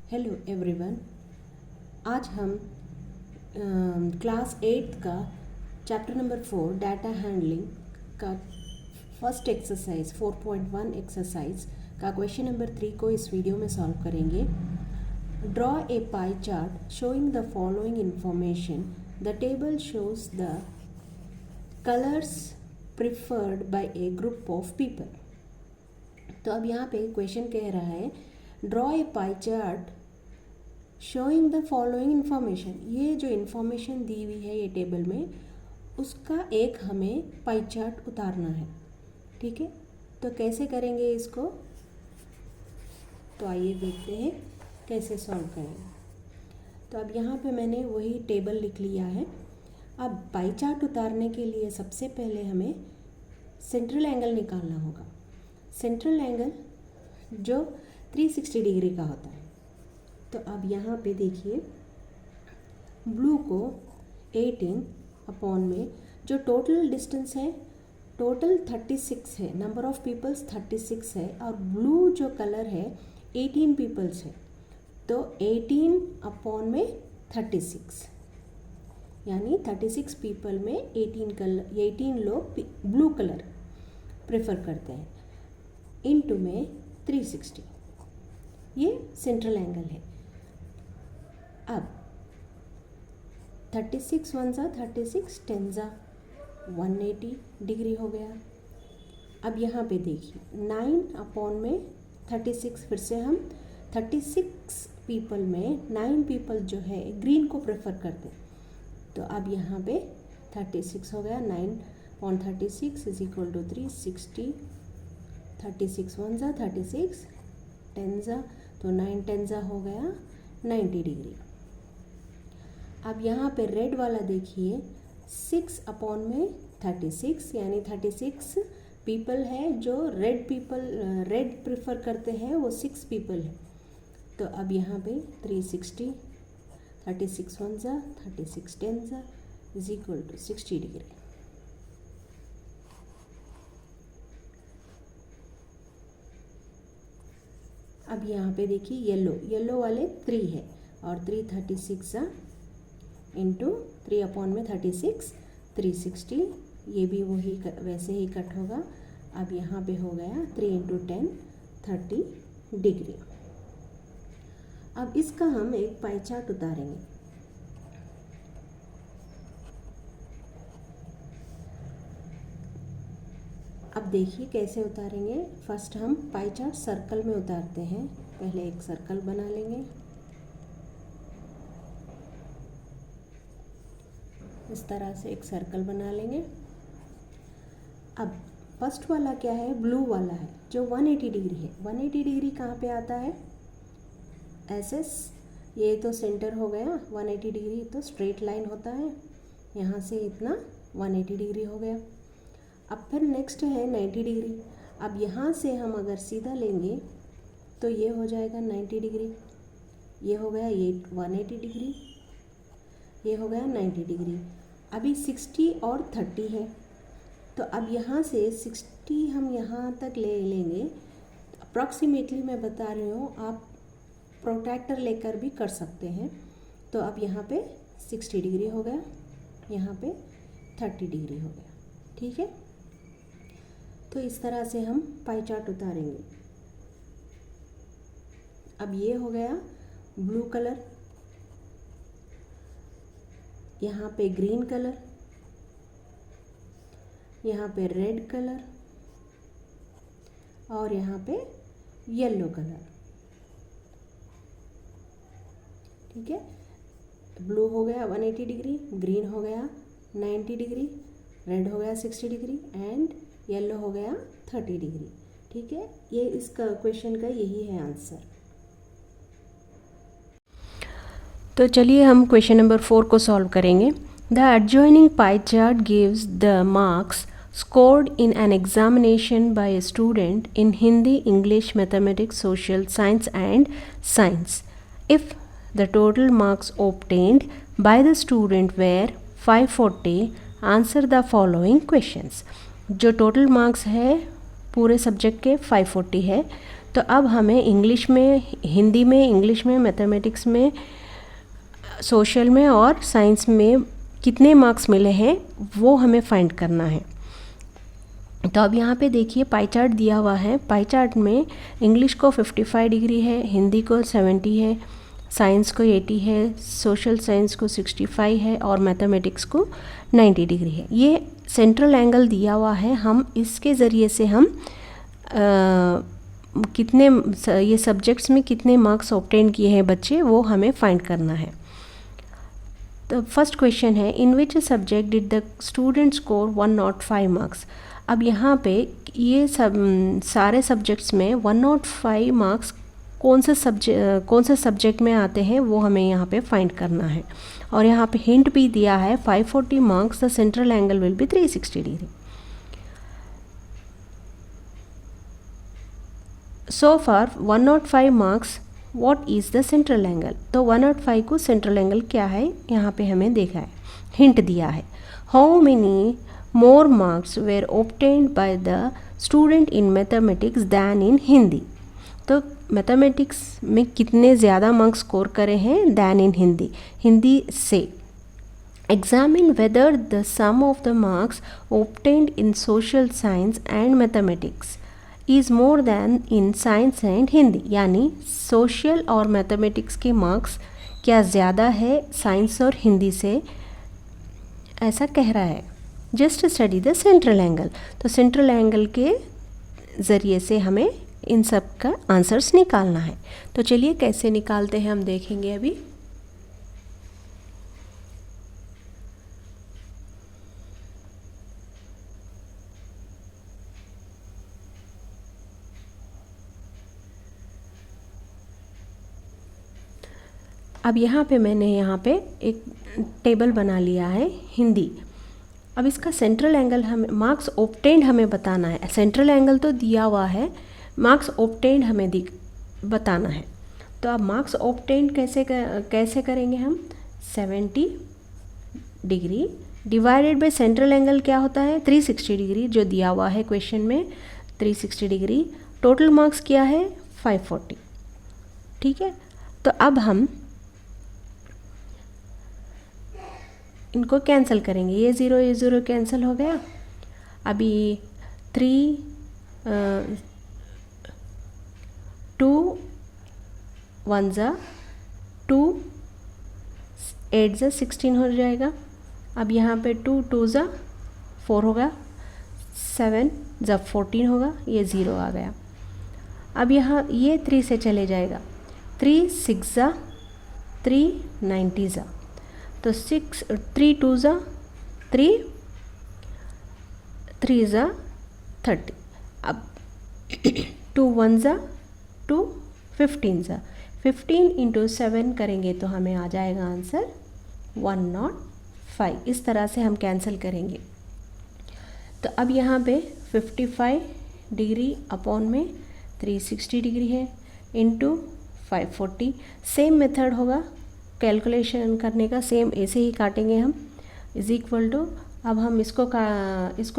Hello everyone. आज हम class 8 का चैप्टर नंबर 4 डाटा हैंडलिंग का फर्स्ट एक्सरसाइज 4.1 एक्सरसाइज का क्वेश्चन नंबर 3 को इस वीडियो में सॉल्व करेंगे। Draw a pie chart showing the following information. The table shows the colours preferred by a group of people. तो अब यहाँ पे क्वेश्चन कह रहा है draw a pie chart showing the following information. ये जो इंफॉर्मेशन दी हुई है ये टेबल में, उसका एक हमें पाई चार्ट उतारना है। ठीक है, तो कैसे करेंगे इसको, तो आइए देखते हैं कैसे सॉल्व करेंगे। तो अब यहाँ पे मैंने वही टेबल लिख लिया है। अब पाई चार्ट उतारने के लिए सबसे पहले हमें सेंट्रल एंगल निकालना होगा। सेंट्रल एंगल जो 360 डिग्री का होता है। तो अब यहाँ पे देखिए, ब्लू को 18 अपॉन में जो टोटल डिस्टेंस है, टोटल 36 है, नंबर ऑफ पीपल्स 36 है, और ब्लू जो कलर है 18 पीपल्स है, तो 18 अपॉन में 36, यानी 36 पीपल में 18 लोग ब्लू कलर प्रेफर करते हैं, इनटू में 360। ये सेंट्रल एंगल है। अब 36 1 जा 36, 10 जा 180 डिग्री हो गया। अब यहाँ पे देखिए 9 अपॉन में 36, फिर से हम 36 पीपल में 9 पीपल जो है ग्रीन को प्रेफर करते हैं, तो अब यहाँ पे 36 हो गया। 9 अपॉन 36 इज इक्वल टू 360। 36 1 जा 36, 10 जा तो 9 10 जा हो गया 90 डिग्री। अब यहाँ पे रेड वाला देखिए, 6 अपॉन में 36, यानी 36 पीपल है जो रेड प्रेफर करते हैं, वो 6 पीपल है, तो अब यहाँ पे 360। 36 1 जा 36, 10 जा इज इक्वल टू 60 डिग्री। अब यहाँ पे देखिए येलो वाले 3 है, और 3 36 जा इंटू 3 अपॉन में 36 360, ये भी वही वैसे ही कट होगा। अब यहाँ पे हो गया 3 इंटू 10 30 डिग्री। अब इसका हम एक पाई चार्ट उतारेंगे। अब देखिए कैसे उतारेंगे। फर्स्ट हम पाई चार्ट सर्कल में उतारते हैं। पहले एक सर्कल बना लेंगे, इस तरह से एक सर्कल बना लेंगे। अब फर्स्ट वाला क्या है, ब्लू वाला है जो 180 डिग्री है। 180 डिग्री कहाँ पे आता है, एसएस, ये तो सेंटर हो गया। 180 डिग्री तो स्ट्रेट लाइन होता है, यहाँ से इतना 180 डिग्री हो गया। अब फिर नेक्स्ट है 90 डिग्री। अब यहाँ से हम अगर सीधा लेंगे तो ये हो जाएगा 90 डिग्री, ये हो गया ये 180 डिग्री, ये हो गया 90 डिग्री। अभी 60 और 30 है, तो अब यहाँ से 60 हम यहाँ तक ले लेंगे। अप्रॉक्सीमेटली मैं बता रही हूँ, आप प्रोट्रैक्टर लेकर भी कर सकते हैं। तो अब यहाँ पे 60 डिग्री हो गया, यहाँ पे 30 डिग्री हो गया। ठीक है, तो इस तरह से हम पाई चार्ट उतारेंगे। अब ये हो गया ब्लू कलर, यहाँ पे ग्रीन कलर, यहाँ पे रेड कलर, और यहाँ पे येलो कलर। ठीक है, ब्लू हो गया 180 डिग्री, ग्रीन हो गया 90 डिग्री, रेड हो गया 60 डिग्री, एंड येलो हो गया 30 डिग्री। ठीक है, ये इसका क्वेश्चन का यही है आंसर। तो चलिए हम क्वेश्चन नंबर 4 को सॉल्व करेंगे। The adjoining pie chart gives the marks scored in an examination by a student in Hindi, English, Mathematics, Social Science and Science. If the total marks obtained by the student were 540, answer the following questions. जो total marks है पूरे subject के 540 है, तो अब हमें English में, हिंदी में, इंग्लिश में, मैथमेटिक्स में, सोशल में और साइंस में कितने मार्क्स मिले हैं वो हमें फाइंड करना है। तो अब यहाँ पे देखिए पाई चार्ट दिया हुआ है। पाई चार्ट में इंग्लिश को 55 डिग्री है, हिंदी को 70 है, साइंस को 80 है, सोशल साइंस को 65 है और मैथमेटिक्स को 90 डिग्री है। ये सेंट्रल एंगल दिया हुआ है, हम इसके ज़रिए से हम कितने ये सब्जेक्ट्स में कितने मार्क्स ऑब्टेन किए हैं बच्चे, वो हमें फाइंड करना है। तो फर्स्ट क्वेश्चन है, in which subject did the student score 105 marks. अब यहाँ पे ये सब सारे सब्जेक्ट्स में 105 मार्क्स कौन से सब्जेक्ट में आते हैं वो हमें यहाँ पे फाइंड करना है। और यहाँ पे हिंट भी दिया है 540 marks the central angle will be 360 degree. So for 105 marks what is the central angle. तो 105 को सेंट्रल एंगल क्या है यहाँ पे हमें देखा है, हिंट दिया है। How many more marks were obtained by the student in mathematics than in Hindi. तो मैथमेटिक्स में कितने ज़्यादा मार्क्स स्कोर करे हैं दैन इन हिंदी, हिंदी से। Examine whether the sum of the marks obtained in social science and mathematics is more than in science and Hindi. यानी social और mathematics के मार्क्स क्या ज़्यादा है साइंस और हिंदी से, ऐसा कह रहा है। Just study the central angle. तो सेंट्रल एंगल के ज़रिए से हमें इन सब का आंसर्स निकालना है। तो चलिए कैसे निकालते हैं हम देखेंगे अभी। अब यहाँ पे मैंने यहाँ पे एक टेबल बना लिया है हिंदी। अब इसका सेंट्रल एंगल हमें, मार्क्स ऑब्टेन्ड हमें बताना है। सेंट्रल एंगल तो दिया हुआ है, मार्क्स ऑब्टेन्ड हमें बताना है। तो अब मार्क्स ऑब्टेन्ड कैसे करेंगे हम, 70 degree divided by central angle क्या होता है 360 डिग्री, जो दिया हुआ है क्वेश्चन में 360 डिग्री। टोटल मार्क्स क्या है 540। ठीक है, तो अब हम इनको कैंसिल करेंगे, ये ज़ीरो कैंसिल हो गया। अभी 2 1 ज़ा 2, 8 ज़ा 16 हो जाएगा। अब यहाँ पे 2 2 ज़ा 4 होगा, 7 ज़ा 14 होगा, ये 0 आ गया। अब यहाँ ये 3 से चले जाएगा, 3 6 ज़ा 3 90 ज़ा, तो 3 2 ज़ा 3, 3 ज़ा 30। अब 2 1 ज़ा 2, 15 ज़ा 15 इंटू 7 करेंगे तो हमें आ जाएगा आंसर 105। इस तरह से हम कैंसिल करेंगे। तो अब यहाँ पे 55 डिग्री अपॉन में 360 डिग्री है इंटू 540। सेम मेथड होगा कैलकुलेशन करने का, सेम ऐसे ही काटेंगे हम, इज इक्वल टू, अब हम इसको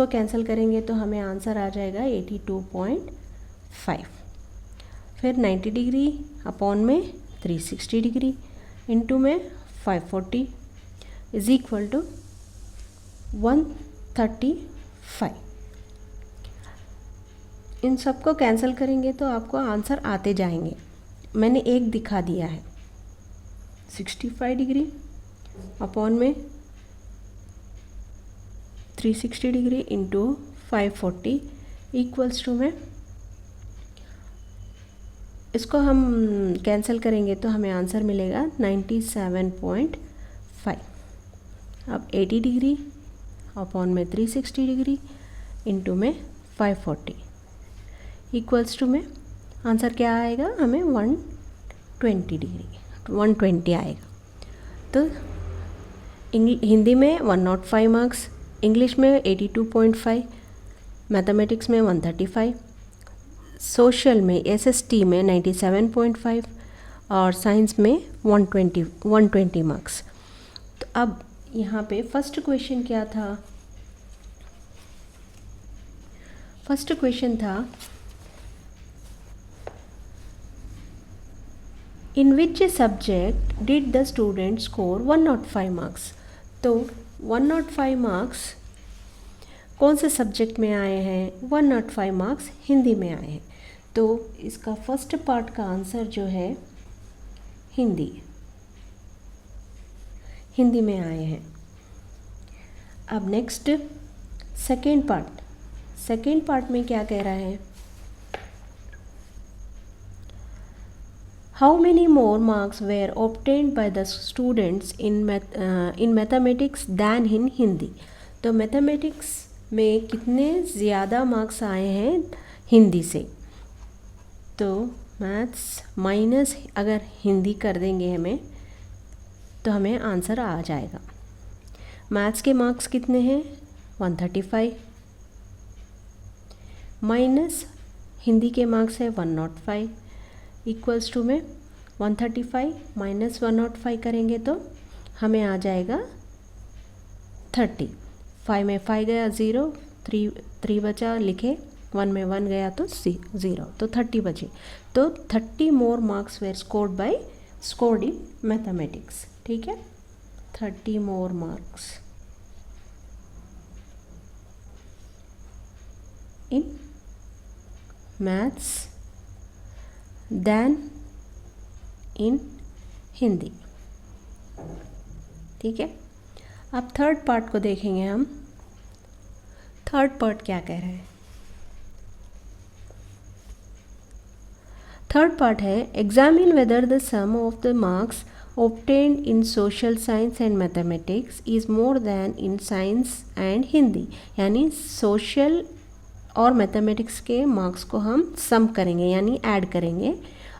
कैंसिल करेंगे तो हमें आंसर आ जाएगा 82.5। फिर 90 डिग्री अपॉन में 360 डिग्री इंटू में 540 इज इक्वल टू 135। इन सबको कैंसिल करेंगे तो आपको आंसर आते जाएंगे। मैंने एक दिखा दिया है, 65 डिग्री अपॉन में 360 डिग्री इंटू 540 इक्वल्स टू में, इसको हम कैंसिल करेंगे तो हमें आंसर मिलेगा 97.5। अब 80 डिग्री अपॉन में 360 डिग्री इंटू में 540 इक्वल्स टू में आंसर क्या आएगा, हमें 120 डिग्री 120 आएगा। तो हिंदी में 105 मार्क्स, इंग्लिश में 82.5, मैथमेटिक्स में 135, सोशल में SST में 97.5 और साइंस में 120 मार्क्स। तो अब यहाँ पे फर्स्ट क्वेश्चन क्या था, फर्स्ट क्वेश्चन था in which subject did the student score 105 marks. तो 105 मार्क्स कौन से सब्जेक्ट में आए हैं? 105 मार्क्स हिंदी में आए हैं। तो इसका फर्स्ट पार्ट का आंसर जो है हिंदी में आए हैं। अब नेक्स्ट सेकेंड पार्ट में क्या कह रहा है? How many more marks were obtained by the students in mathematics than in Hindi. तो मैथमेटिक्स में कितने ज़्यादा मार्क्स आए हैं हिंदी से? तो मैथ्स माइनस अगर हिंदी कर देंगे हमें तो हमें आंसर आ जाएगा। मैथ्स के मार्क्स कितने हैं? 135 माइनस हिंदी के मार्क्स है 105 इक्वल्स टू में 135 माइनस 105 करेंगे तो हमें आ जाएगा 30। 5 में 5 गया 0, 3 बचा लिखे, 1 में 1 गया तो 0, तो 30 बचे। तो 30 more marks were scored in mathematics. ठीक है, 30 more marks in maths than in Hindi. ठीक है, अब थर्ड पार्ट को देखेंगे हम। थर्ड पार्ट क्या कह रहे हैं? थर्ड पार्ट है examine whether the sum of the marks obtained in social science and mathematics is more than in science and Hindi. यानी सोशल और मैथमेटिक्स के मार्क्स को हम सम करेंगे यानी ऐड करेंगे,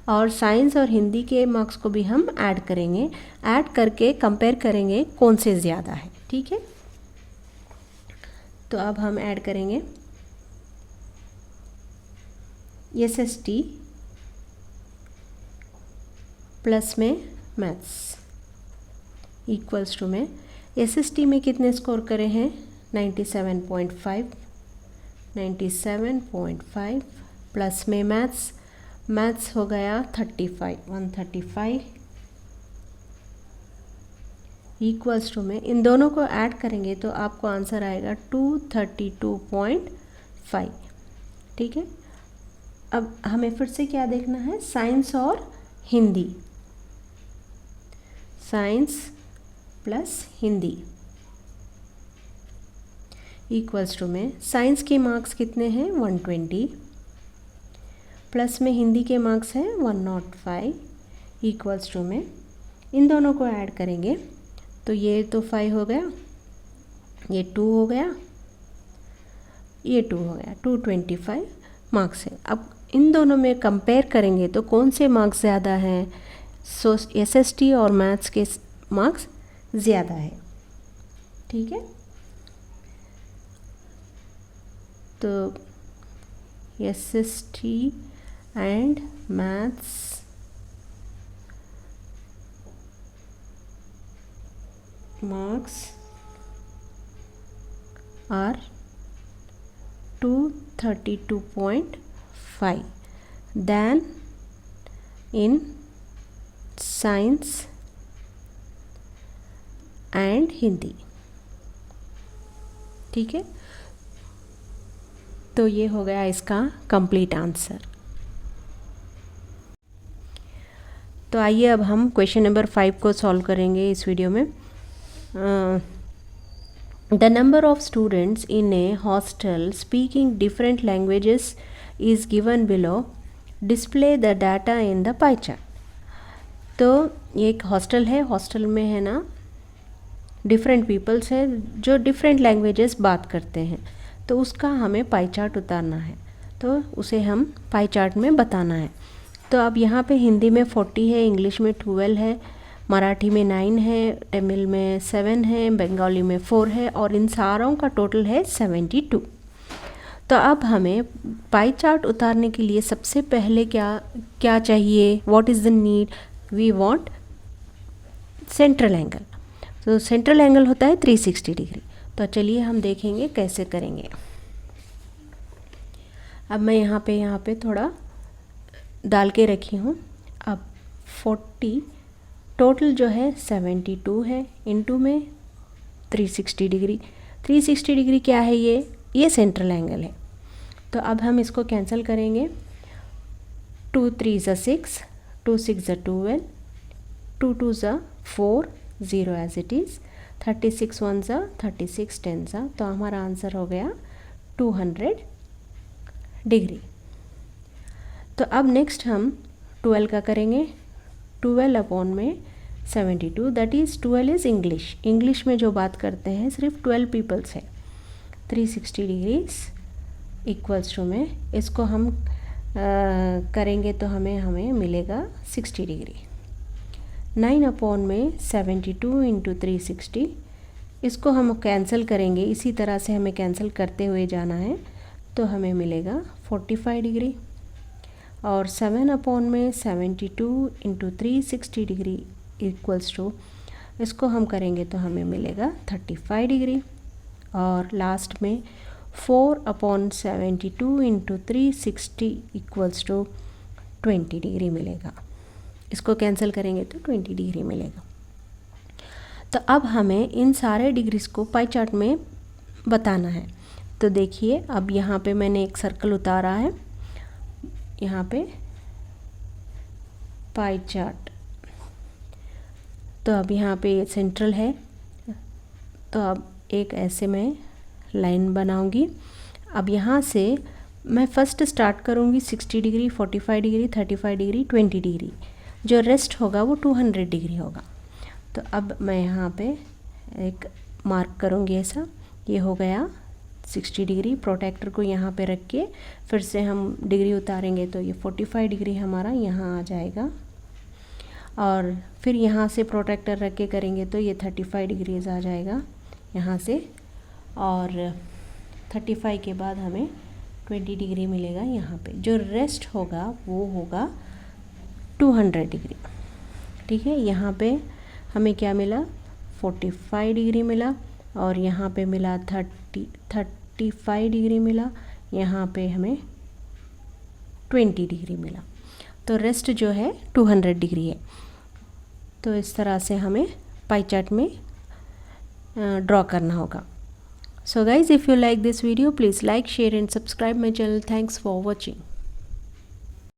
और साइंस और हिंदी के मार्क्स को भी हम ऐड करेंगे। ऐड करके कंपेयर करेंगे कौन से ज़्यादा है। ठीक है, तो अब हम ऐड करेंगे SST प्लस में मैथ्स इक्वल्स टू में SST में कितने स्कोर करे हैं? 97.5 प्लस में मैथ्स हो गया 135 इक्वल्स टू में इन दोनों को ऐड करेंगे तो आपको आंसर आएगा 232.5। ठीक है, अब हमें फिर से क्या देखना है? साइंस और Hindi, science plus Hindi equals to में साइंस के मार्क्स कितने हैं? 120 प्लस में हिंदी के मार्क्स हैं 105 इक्वल्स टू में इन दोनों को ऐड करेंगे तो ये तो 5 हो गया, ये 2 हो गया, ये 2 हो गया, 225 मार्क्स है। अब इन दोनों में कंपेयर करेंगे तो कौन से मार्क्स ज़्यादा हैं? सो SST और मैथ्स के मार्क्स ज़्यादा है। ठीक है, तो SST and maths marks are 232.5 than in science and Hindi. ठीक है, तो ये हो गया इसका कंप्लीट आंसर। तो आइए अब हम क्वेश्चन नंबर 5 को सॉल्व करेंगे इस वीडियो में। The number of students in a hostel speaking different languages is given below. Display the data in the pie chart. तो ये एक हॉस्टल है, हॉस्टल में है ना डिफरेंट पीपल्स है जो डिफरेंट लैंग्वेजेस बात करते हैं, तो उसका हमें पाई चार्ट उतारना है, तो उसे हम पाई चार्ट में बताना है। तो अब यहाँ पे हिंदी में 40 है, इंग्लिश में 12 है, मराठी में 9 है, तमिल में 7 है, बंगाली में 4 है और इन सारों का टोटल है 72। तो अब हमें पाई चार्ट उतारने के लिए सबसे पहले क्या चाहिए? What is the need? We want central angle. तो सेंट्रल एंगल होता है 360 डिग्री। तो चलिए हम देखेंगे कैसे करेंगे। अब मैं यहाँ पे थोड़ा डाल के रखी हूँ। अब 40, टोटल जो है 72 है, इनटू में 360 डिग्री। 360 डिग्री क्या है? ये सेंट्रल एंगल है। तो अब हम इसको कैंसिल करेंगे। 2 3 ज़ा 6, 2 6 ज़ा 12, 2 2 ज़ा 4, 0 एज इट इज़, 36 1 ज़ा 36, 10 ज़ा, तो हमारा आंसर हो गया 200 डिग्री। तो अब नेक्स्ट हम 12 का करेंगे। 12 अपॉन में 72, दैट इज़ 12 इज़ इंग्लिश में जो बात करते हैं सिर्फ 12 पीपल्स है। 360 डिग्रीज इक्वल्स टू में इसको हम करेंगे तो हमें मिलेगा 60 डिग्री। 9 अपॉन में 72 इंटू 360, इसको हम कैंसिल करेंगे, इसी तरह से हमें कैंसिल करते हुए जाना है, तो हमें मिलेगा 45 डिग्री। और 7 अपॉन में 72 इंटू 360 डिग्री इक्वल्स टू, इसको हम करेंगे तो हमें मिलेगा 35 डिग्री। और लास्ट में 4 upon 72 into 360 equals to 20 degree मिलेगा। इसको कैंसिल करेंगे तो 20 डिग्री मिलेगा। तो अब हमें इन सारे डिग्रीज को पाई चार्ट में बताना है। तो देखिए, अब यहाँ पे मैंने एक सर्कल उतारा है, यहाँ पे पाई चार्ट। तो अब यहाँ पे सेंट्रल है, तो अब एक ऐसे मैं लाइन बनाऊंगी। अब यहाँ से मैं फर्स्ट स्टार्ट करूँगी 60 डिग्री, 45 डिग्री, 35 डिग्री, 20 डिग्री, जो रेस्ट होगा वो 200 डिग्री होगा। तो अब मैं यहाँ पे एक मार्क करूँगी ऐसा, ये हो गया 60 डिग्री। प्रोटेक्टर को यहाँ पे रख के फिर से हम डिग्री उतारेंगे तो ये 45 डिग्री हमारा यहाँ आ जाएगा। और फिर यहाँ से प्रोटेक्टर रख के करेंगे तो ये 35 डिग्रीज आ जाएगा यहाँ से। और 35 के बाद हमें 20 डिग्री मिलेगा यहाँ पे। जो रेस्ट होगा वो होगा 200 डिग्री। ठीक है, यहाँ पे हमें क्या मिला? 45 डिग्री मिला, और यहाँ पे मिला 35 डिग्री मिला, यहाँ पे हमें 20 डिग्री मिला। तो रेस्ट जो है 200 डिग्री है। तो इस तरह से हमें पाई चार्ट में ड्रॉ करना होगा। So guys, if you like this video, please like, share and subscribe my channel. Thanks for watching.